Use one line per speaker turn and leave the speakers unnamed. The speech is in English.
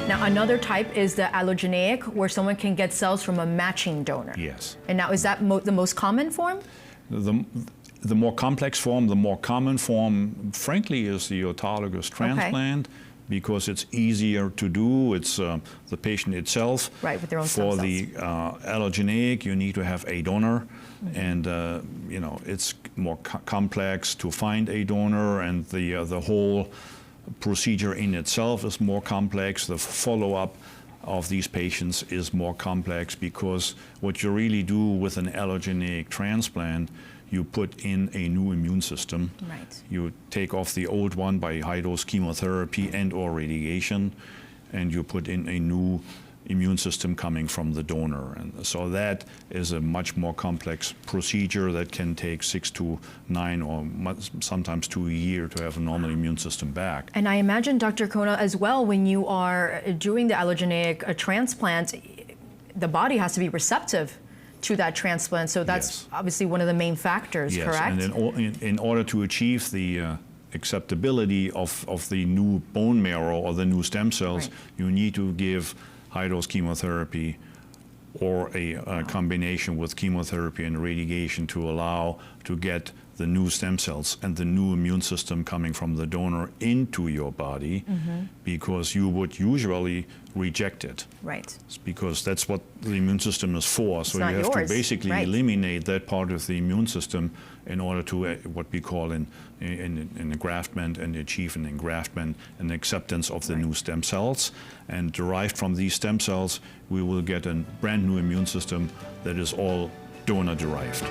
Now, another type is the allogeneic, where someone can get cells from a matching donor.
Yes.
And now, is that the most common form?
The more complex form, the more common form, frankly, is the autologous transplant, because it's easier to do. It's the patient itself.
Right, with their own stem cells.
For the allogeneic, you need to have a donor, and you know, it's more complex to find a donor, and the whole procedure in itself is more complex. The follow-up of these patients is more complex, because what you really do with an allogeneic transplant, you put in a new immune system.
Right.
You take off the old one by high-dose chemotherapy and or radiation, and you put in a new immune system coming from the donor. And so that is a much more complex procedure that can take 6 to 9 or sometimes to a year to have a normal immune system back.
And I imagine, Dr. Koehne, as well, when you are doing the allogeneic transplant, the body has to be receptive to that transplant. So that's obviously one of the main factors, correct?
And in order to achieve the acceptability of the new bone marrow or the new stem cells, you need to give high-dose chemotherapy or a combination with chemotherapy and radiation to allow to get the new stem cells and the new immune system coming from the donor into your body, because you would usually reject it.
Right.
It's because that's what the immune system is for.
It's
so
not
you have
yours.
to basically eliminate that part of the immune system in order to what we call in engraftment, and achieve an engraftment and acceptance of the new stem cells. And derived from these stem cells, we will get a brand new immune system that is all donor derived.